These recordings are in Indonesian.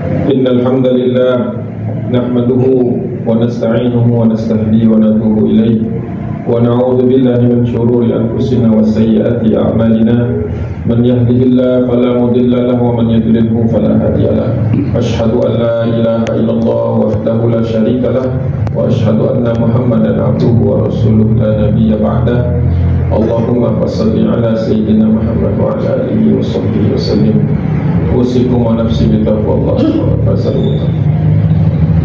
إن الحمد لله نحمده ونستعينه ونستهديه ونتوب إليه ونعوذ بالله من شرور أنفسنا وسيئات أعمالنا من يهده الله فلا مضل له ومن يضلله فلا هادي له أشهد أن لا إله إلا الله وحده لا شريك له وأشهد أن محمدا عبده ورسوله لا نبي بعده اللهم صل على سيدنا محمد وعلى آله وصحبه وسلم أوصيكم ونفسي بتقوى الله وفاسدوا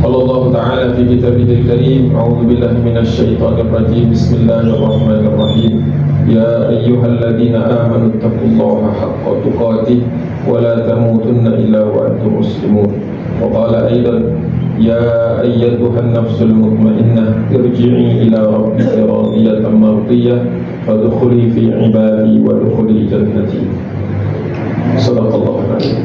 قال الله تعالى في كتابه الكريم أعوذ بالله من الشيطان الرجيم بسم الله الرحمن الرحيم يا أيها الذين آمنوا اتقوا الله حق تقاته ولا تموتن إلا وأنتم مسلمون وقال أيضا يا أيتها النفس المطمئنة ارجعي إلى ربك راضية مرضية فادخلي في عبادي وادخلي جنتي صدق الله العظيم.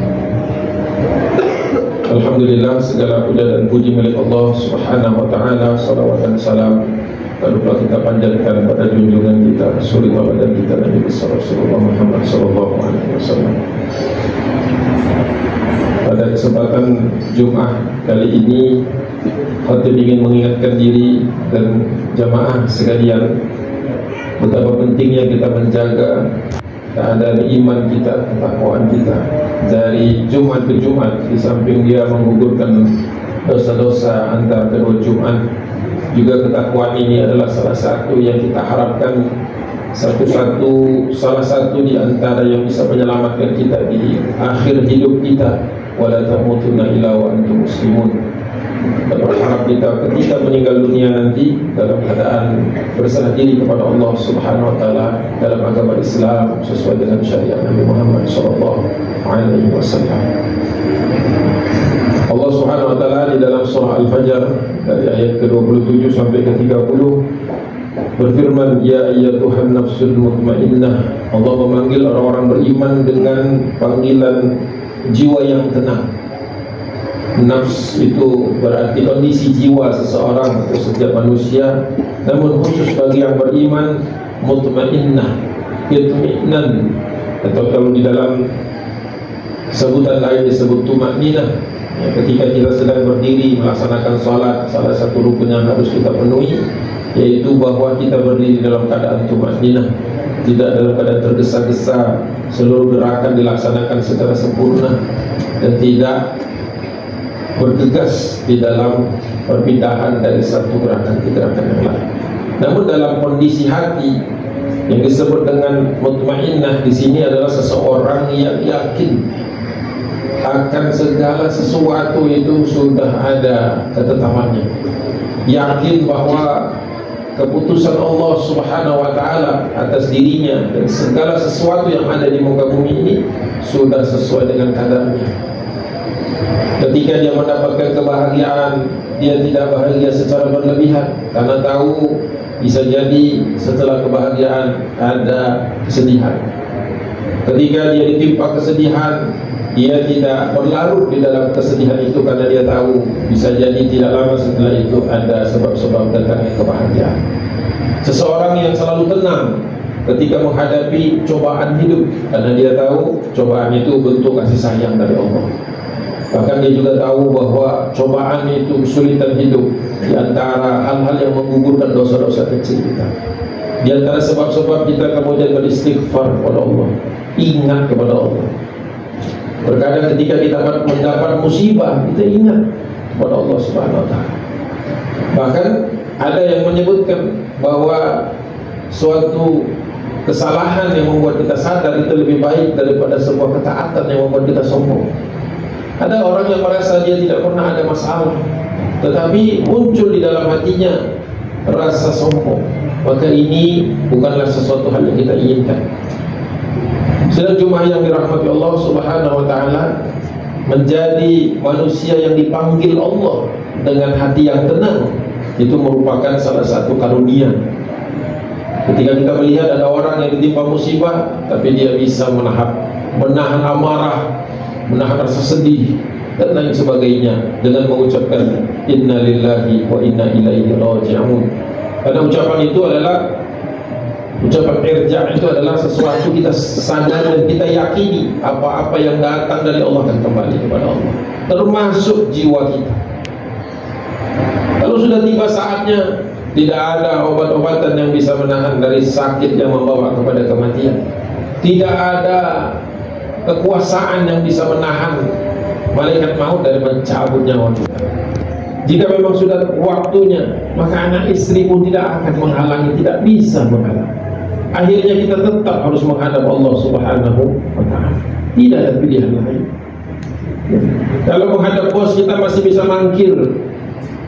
Alhamdulillah, segala puja dan puji milik Allah Subhanahu wa ta'ala. Salawat dan salam lalu kita panjatkan pada junjungan kita, suri dan kita Nabi besar Rasulullah Muhammad sallallahu alaihi wasallam. Pada kesempatan Jumat kali ini, khatib ingin mengingatkan diri dan jamaah sekalian betapa pentingnya kita menjaga keadaan iman kita, ketakwaan kita. Dari Jumat ke Jumat, di samping dia menggugurkan dosa-dosa antara kedua Jumat, juga ketakwaan ini adalah salah satu yang kita harapkan, salah satu di antara yang bisa menyelamatkan kita di akhir hidup kita. Wala tamutunna illa wa antum muslimun. Dan berharap kita ketika meninggal dunia nanti dalam keadaan berserah diri kepada Allah Subhanahu wa ta'ala dalam agama Islam sesuai dengan syariat Nabi Muhammad sallallahu alaihi wasallam. Allah Subhanahu wa ta'ala di dalam surah Al-Fajr dari ayat ke-27 sampai ke-30 berfirman, ya ayyatuhan nafsul mutmainnah. Allah memanggil orang-orang beriman dengan panggilan jiwa yang tenang. Nafs itu berarti kondisi jiwa seseorang atau setiap manusia, namun khusus bagi yang beriman mutmainnah, itminan, atau kalau di dalam sebutan lain disebut tumakninah. Ya, ketika kita sedang berdiri melaksanakan salat, salah satu rukun yang harus kita penuhi yaitu bahwa kita berdiri dalam keadaan tumakninah, tidak dalam keadaan tergesa-gesa, seluruh gerakan dilaksanakan secara sempurna dan tidak bergegas di dalam perpindahan dari satu gerakan ke gerakan yang lain. Namun dalam kondisi hati yang disebut dengan mutmainnah di sini adalah seseorang yang yakin akan segala sesuatu itu sudah ada ketetapannya, yakin bahwa keputusan Allah Subhanahu wa ta'ala atas dirinya dan segala sesuatu yang ada di muka bumi ini sudah sesuai dengan kadarnya. Ketika dia mendapatkan kebahagiaan, dia tidak bahagia secara berlebihan, karena tahu bisa jadi setelah kebahagiaan ada kesedihan. Ketika dia ditimpa kesedihan, dia tidak berlarut di dalam kesedihan itu, karena dia tahu bisa jadi tidak lama setelah itu ada sebab-sebab datangnya kebahagiaan. Seseorang yang selalu tenang ketika menghadapi cobaan hidup, karena dia tahu cobaan itu bentuk kasih sayang dari Allah. Bahkan dia juga tahu bahwa cobaan itu kesulitan hidup di antara hal-hal yang menggugurkan dosa-dosa kecil kita. Di antara sebab-sebab kita kemudian beristighfar kepada Allah, ingat kepada Allah. Terkadang ketika kita mendapat musibah, kita ingat kepada Allah Subhanahu wa ta'ala. Bahkan ada yang menyebutkan bahwa suatu kesalahan yang membuat kita sadar itu lebih baik daripada sebuah ketaatan yang membuat kita sombong. Ada orang yang merasa dia tidak pernah ada masalah, tetapi muncul di dalam hatinya rasa sombong. Maka ini bukanlah sesuatu hal yang kita inginkan. Saudara jemaah yang dirahmati Allah Subhanahu wa ta'ala, menjadi manusia yang dipanggil Allah dengan hati yang tenang itu merupakan salah satu karunia. Ketika kita melihat ada orang yang ditimpa musibah tapi dia bisa menahan amarah, menahan rasa sedih dan lain sebagainya dengan mengucapkan inna lillahi wa inna ilaihi raji'un. Karena ucapan itu adalah Ucapan irja' itu adalah sesuatu kita sadar dan kita yakini apa-apa yang datang dari Allah akan kembali kepada Allah, termasuk jiwa kita. Kalau sudah tiba saatnya, tidak ada obat-obatan yang bisa menahan dari sakit yang membawa kepada kematian. Tidak ada kekuasaan yang bisa menahan malaikat maut dari mencabut nyawa kita. Jika memang sudah waktunya, maka anak istri pun tidak akan menghalangi, tidak bisa menghalangi. Akhirnya kita tetap harus menghadap Allah Subhanahu wa ta'ala. Tidak ada pilihan lain. Kalau menghadap bos kita masih bisa mangkir,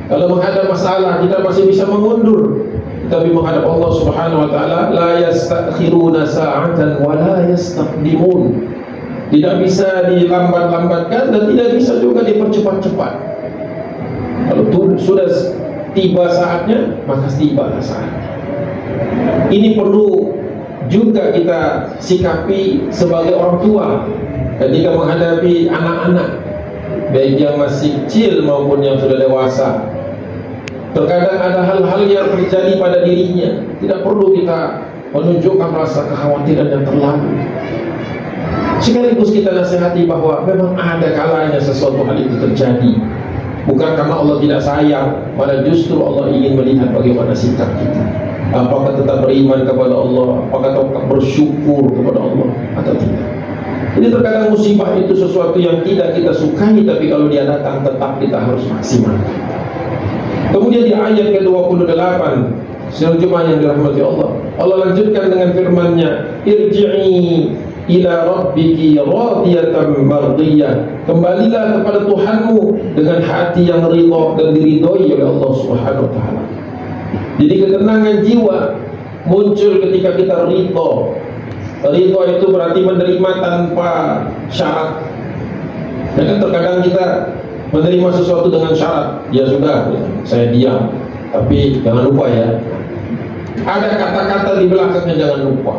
kalau menghadap masalah kita masih bisa mengundur. Tapi menghadap Allah Subhanahu wa ta'ala, la yastakhiruna sa'atan wa la yastaqdimun. Tidak bisa dilambat-lambatkan dan tidak bisa juga dipercepat-cepat. Kalau sudah tiba saatnya, maka tibalah saatnya. Ini perlu juga kita sikapi sebagai orang tua ketika menghadapi anak-anak, baik yang masih kecil maupun yang sudah dewasa. Terkadang ada hal-hal yang terjadi pada dirinya, tidak perlu kita menunjukkan rasa kekhawatiran yang terlalu. Sekaligus kita nasihati bahwa memang ada kalanya sesuatu hal itu terjadi, bukan karena Allah tidak sayang, malah justru Allah ingin melihat bagaimana sikap kita. Apakah tetap beriman kepada Allah, apakah tetap bersyukur kepada Allah atau tidak. Jadi terkadang musibah itu sesuatu yang tidak kita sukai, tapi kalau dia datang tetap kita harus maksimal. Kemudian di ayat ke-28 Surah Jumu'ah yang dirahmati Allah, Allah lanjutkan dengan firman-Nya, irji'i ila rabbiki radiyatan mardiyah. Kembalilah kepada Tuhanmu dengan hati yang ridha dan diridhoi oleh Allah Subhanahu wa ta'ala. Jadi ketenangan jiwa muncul ketika kita ridha. Ridha itu berarti menerima tanpa syarat. Ya kan, terkadang kita menerima sesuatu dengan syarat. Ya sudah, saya diam, tapi jangan lupa ya, ada kata-kata di belakangnya, jangan lupa.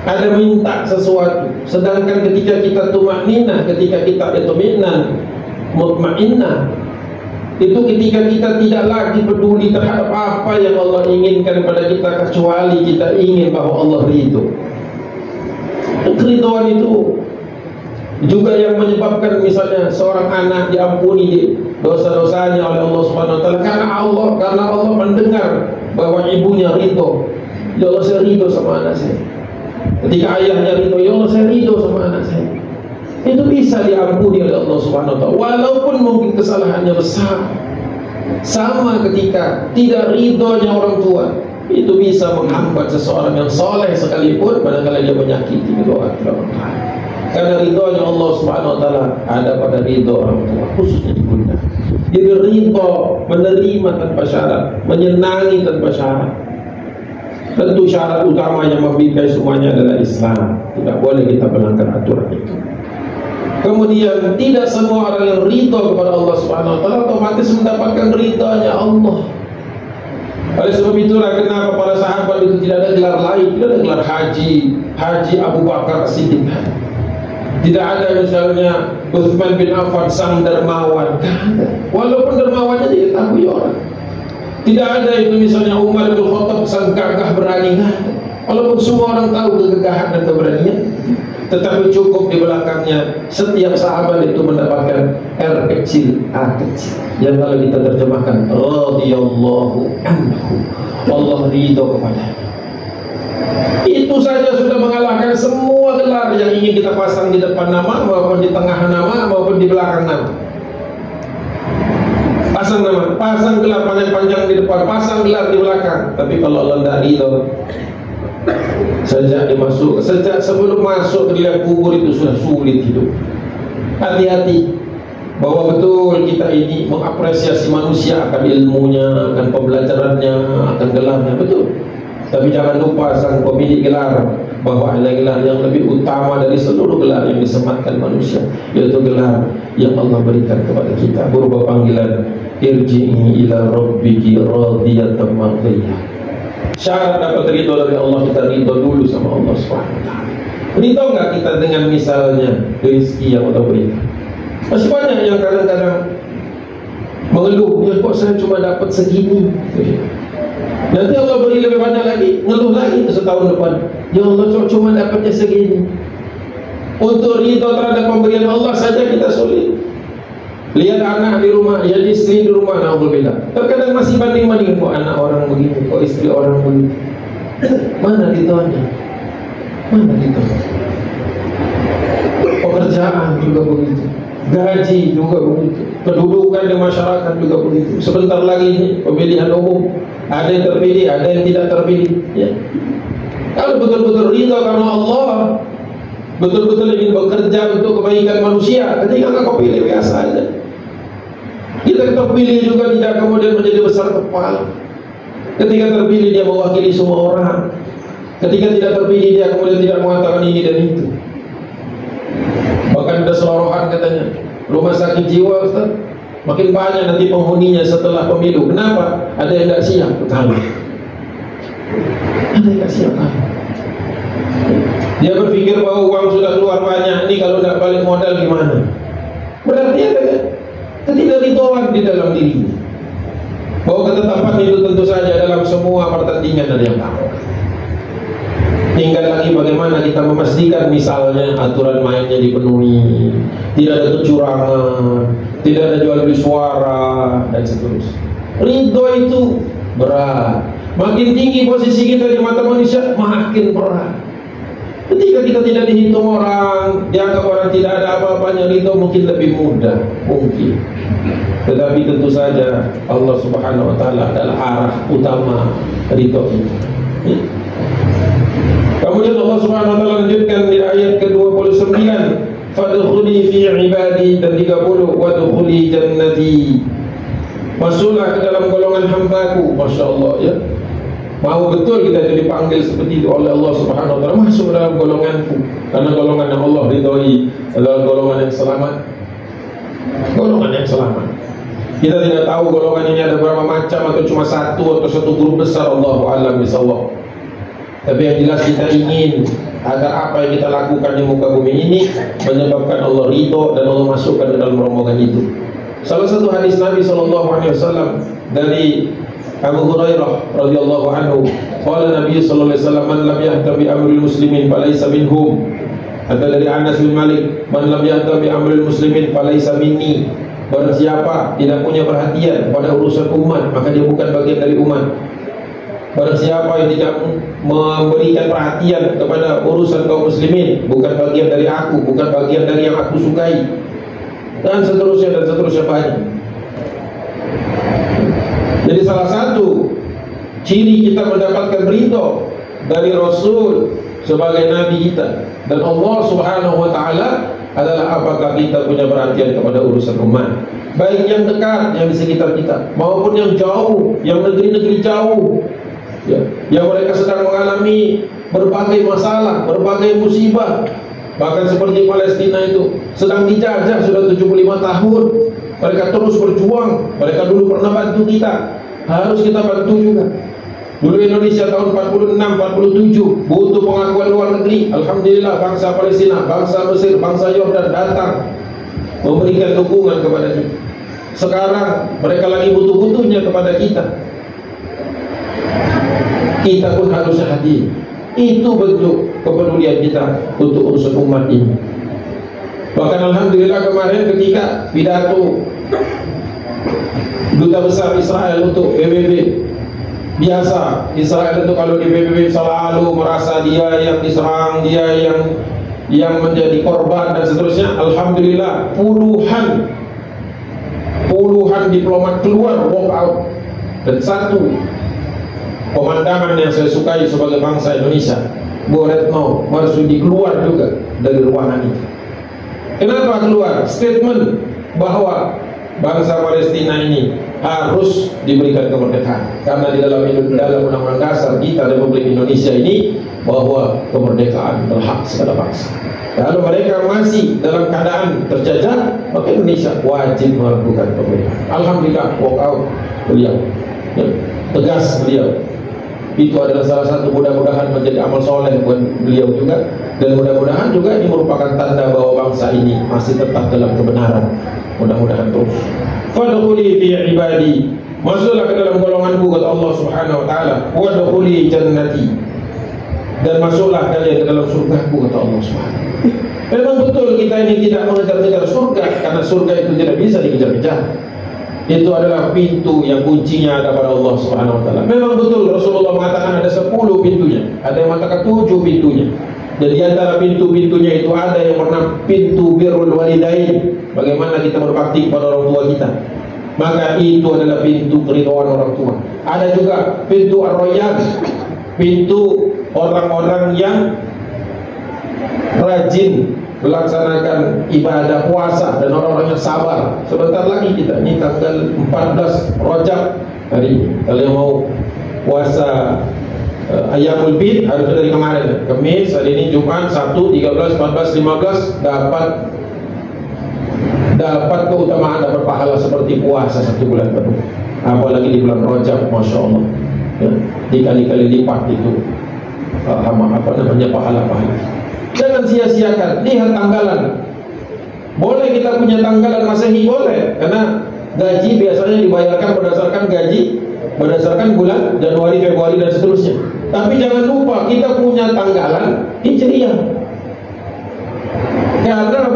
Ada minta sesuatu. Sedangkan ketika kita tumaninah, ketika kita itminan, mutmainnah, itu ketika kita tidak lagi peduli terhadap apa yang Allah inginkan pada kita, kecuali kita ingin bahwa Allah ridho. Keridhaan itu juga yang menyebabkan misalnya seorang anak diampuni dosa-dosanya oleh Allah Subhanahu wa ta'ala karena Allah mendengar bahwa ibunya ridho. Ya Allah, saya ridho sama anak saya. Ketika ayahnya ridho, ya Allah, saya ridho sama anak saya. Itu bisa diampuni oleh Allah Subhanahu wa ta'ala, walaupun mungkin kesalahannya besar. Sama ketika tidak ridhonya orang tua, itu bisa menghambat seseorang yang soleh sekalipun manakala dia menyakiti kedua orang tua. Karena ridhonya Allah Subhanahu wa ta'ala ada pada ridho orang tua, khususnya di bunda. Jadi ridho, menerima tanpa syarat, menyenangi tanpa syarat. Tentu syarat utama yang membingkai semuanya adalah Islam. Tidak boleh kita melanggar aturan itu. Kemudian tidak semua orang yang ridho kepada Allah Subhanahu wa ta'ala otomatis mendapatkan ridhonya Allah. Oleh sebab itulah kenapa para sahabat itu tidak ada gelar lain, tidak ada gelar Haji Abu Bakar As-Siddiq. Tidak ada misalnya Utsman bin Affan sang dermawan. Walaupun dermawannya diketahui orang. Tidak ada itu misalnya Umar bin Khattab sang gagah berani. Walaupun semua orang tahu kegagahan dan keberanian, tetapi cukup di belakangnya setiap sahabat itu mendapatkan R kecil, A kecil, yang kalau kita terjemahkan radhiyallahu anhu, Allah ridho kepadanya. Itu saja sudah mengalahkan semua gelar yang ingin kita pasang di depan nama, maupun di tengah nama, maupun di belakang nama. Pasang nama, pasang gelar panjang-panjang di depan, pasang gelar di belakang. Tapi kalau Allah tidak ridho, sejak sebelum masuk ke dalam kubur itu sudah sulit hidup. Hati-hati bahwa betul kita ini mengapresiasi manusia akan ilmunya, akan pembelajarannya, akan gelarnya, betul. Tapi jangan lupa sang pemilik gelar bahwa ada gelar yang lebih utama dari seluruh gelar yang disematkan manusia, yaitu gelar yang Allah berikan kepada kita berupa panggilan irji'i ila rabbiki radiyatan mardiyah. Syarat dapat ridho dari Allah, kita ridho dulu sama Allah Subhanahu wa ta'ala. Ridho enggak kita dengan misalnya rezeki yang Allah berikan? Masih banyak yang kadang-kadang mengeluh, ya kok saya cuma dapat segini. Nanti Allah beri lebih banyak lagi, ngeluh lagi setahun depan. Ya Allah, cuma dapatnya segini. Untuk ridho terhadap pemberian Allah saja kita sulit. Lihat anak di rumah, ya istri di rumah, alhamdulillah. Terkadang masih banding-banding, kok anak orang begini, kok istri orang begini. Mana ridhonya? Mana ridhonya? Pekerjaan juga begitu, gaji juga begitu, kedudukan di masyarakat juga begitu. Sebentar lagi pemilihan umum, ada yang terpilih, ada yang tidak terpilih. Ya. Kalau betul-betul ridho karena Allah, betul-betul ingin bekerja untuk kebaikan manusia, ketika engkau pilih biasa aja. Kita terpilih juga tidak kemudian menjadi besar kepala. Ketika terpilih dia mewakili semua orang. Ketika tidak terpilih dia kemudian tidak mengatakan ini dan itu. Bahkan ada selorohan katanya, rumah sakit jiwa Ustaz, makin banyak nanti penghuninya setelah pemilu. Kenapa? Ada yang tidak siap. Betul. Ada yang tidak siap. Dia berpikir bahwa uang sudah keluar banyak, ini kalau tidak balik modal gimana? Berarti ada ketidakridhoan di dalam dirinya. Bahwa ketetapan itu tentu saja dalam semua pertandingan ada yang tahu. Tinggal lagi bagaimana kita memastikan misalnya aturan mainnya dipenuhi, tidak ada kecurangan, tidak ada jual beli suara dan seterusnya. Ridho itu berat. Makin tinggi posisi kita di mata manusia, makin berat. Ketika kita tidak dihitung orang, dianggap orang tidak ada apa-apanya, ridho mungkin lebih mudah, mungkin. Tetapi tentu saja Allah Subhanahu Wa Taala adalah arah utama ridho kita. Kemudian Allah Subhanahu Wa Taala lanjutkan di ayat ke-29, fadkhuli fi ibadi, dan 30, wadkhuli jannati, masuklah ke dalam golongan hambaku. Masya Allah ya. Mau betul kita jadi panggil seperti itu oleh Allah Subhanahu Wa Taala, masuk dalam golonganku, karena golongan yang Allah ridhoi adalah golongan yang selamat. Golongan yang selamat. Kita tidak tahu golongan ini ada berapa macam, atau cuma satu, atau satu grup besar, Allahu a'lam bishawab. Tapi yang jelas kita ingin agar apa yang kita lakukan di muka bumi ini menyebabkan Allah ridho dan Allah masukkan ke dalam rombongan itu. Salah satu hadis Nabi SAW dari Abu Hurairah radhiyallahu anhu, qala Nabi sallallahu alaihi wasallam, man lam yahtam bi amril muslimin falaysa minhum. Atau dari Anas bin Malik, man lam yahtam bi amril muslimin falaysa minni. Barang siapa tidak punya perhatian pada urusan umat, maka dia bukan bagian dari umat. Barang siapa yang tidak memberikan perhatian kepada urusan kaum muslimin, bukan bagian dari aku, bukan bagian dari yang aku sukai, dan seterusnya banyak. Jadi salah satu ciri kita mendapatkan ridho dari Rasul sebagai Nabi kita dan Allah Subhanahu Wa Taala adalah apakah kita punya perhatian kepada urusan umat, baik yang dekat, yang di sekitar kita, maupun yang jauh, yang negeri-negeri jauh, ya, yang mereka sedang mengalami berbagai masalah, berbagai musibah. Bahkan seperti Palestina itu sedang dijajah sudah 75 tahun. Mereka terus berjuang. Mereka dulu pernah bantu kita, harus kita bantu juga. Dulu Indonesia tahun 46, 47 butuh pengakuan luar negeri. Alhamdulillah bangsa Palestina, bangsa Mesir, bangsa Yordan datang memberikan dukungan kepada kita. Sekarang mereka lagi butuh-butuhnya kepada kita. Kita pun harus hadir. Itu bentuk kepedulian kita untuk urusan umat ini. Bahkan alhamdulillah kemarin ketika pidato Duta Besar Israel untuk PBB, biasa Israel itu kalau di PBB selalu merasa dia yang diserang, dia yang menjadi korban dan seterusnya. Alhamdulillah puluhan diplomat keluar walk out, dan satu pemandangan yang saya sukai sebagai bangsa Indonesia, Bu Retno Marsudi keluar juga dari ruangan itu. Kenapa keluar? Statement bahwa bangsa Palestina ini harus diberikan kemerdekaan, karena di dalam Undang-Undang Dasar kita Republik Indonesia ini bahwa kemerdekaan adalah hak segala bangsa. Kalau mereka masih dalam keadaan terjajah, maka Indonesia wajib melakukan kemerdekaan. Alhamdulillah walk out beliau, ya, tegas beliau. Itu adalah salah satu, mudah-mudahan menjadi amal soleh buat beliau juga, dan mudah-mudahan juga ini merupakan tanda bahwa bangsa ini masih tetap dalam kebenaran. Mudah-mudahan terus. Fadkhuli fi ibadi, masuklah ke dalam golonganku, kata Allah Subhanahu wa taala, wadkhuli jannati, dan masuklah kalian ke dalam surgaku, kata Allah Subhanahu. Memang betul kita ini tidak mengejar-kejar surga, karena surga itu tidak bisa dikejar-kejar. Itu adalah pintu yang kuncinya ada pada Allah Subhanahu wa taala. Memang betul Rasulullah mengatakan ada 10 pintunya, ada yang mengatakan 7 pintunya. Dan di antara pintu-pintunya itu ada yang bernama pintu birrul walidain, bagaimana kita berbakti kepada orang tua kita. Maka itu adalah pintu keridhaan orang tua. Ada juga pintu ar-rayyan, pintu orang-orang yang rajin melaksanakan ibadah puasa dan orang-orang yang sabar. Sebentar lagi kita, ini tanggal 14 Rajab, hari kalian mau puasa Ayyamul Bid, harusnya dari kemarin, Kamis, hari ini Jumat, Sabtu, 13, 14, 15 dapat keutamaan, dapat pahala seperti puasa 1 bulan penuh. Apalagi di bulan Rajab, Masya Allah ya, dikali-kali lipat itu pahala-pahala. Jangan sia-siakan, lihat tanggalan. Boleh kita punya tanggalan Masehi, boleh, karena gaji biasanya dibayarkan berdasarkan bulan Januari, Februari dan seterusnya. Tapi jangan lupa kita punya tanggalan Hijriah. Karena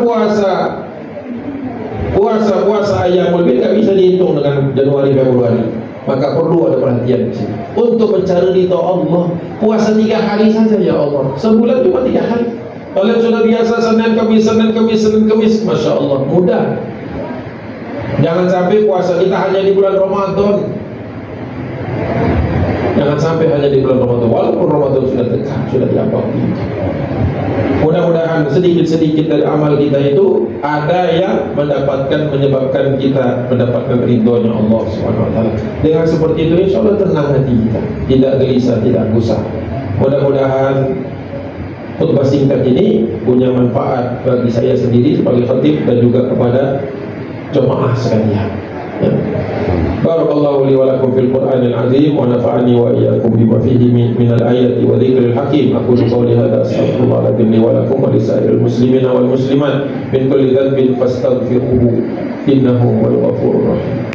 puasa Ayyamul Bid gak bisa dihitung dengan Januari, Februari. Maka perlu ada perhatian di sini untuk mencari ridha Allah. Puasa 3 hari saja ya Allah, sebulan cuma 3 hari. Kalian sudah biasa Senin, Kamis, Masya Allah, mudah. Jangan sampai puasa kita hanya di bulan Ramadan. Jangan sampai hanya di bulan Ramadan, walaupun Ramadan sudah dekat, sudah diampuni. Mudah-mudahan sedikit-sedikit dari amal kita itu ada yang menyebabkan kita mendapatkan ridhonya Allah Subhanahu wa taala. Dengan seperti itu insya Allah tenang hati kita, tidak gelisah, tidak gusar. Mudah-mudahan khutbah singkat ini punya manfaat bagi saya sendiri sebagai khatib dan juga kepada jemaah sekalian. Ya. Barakallahu li wa lakum fil Qur'anil azim wa nafa'ani wa iyyakum bima fihi min al-ayati wa dzikril hakim. Aqulu qawli hadza astaghfirullah li wa lakum wa lisa'iril muslimina wal muslimat min kulli dhanbin fastaghfiruhu innahu huwal ghafurur rahim.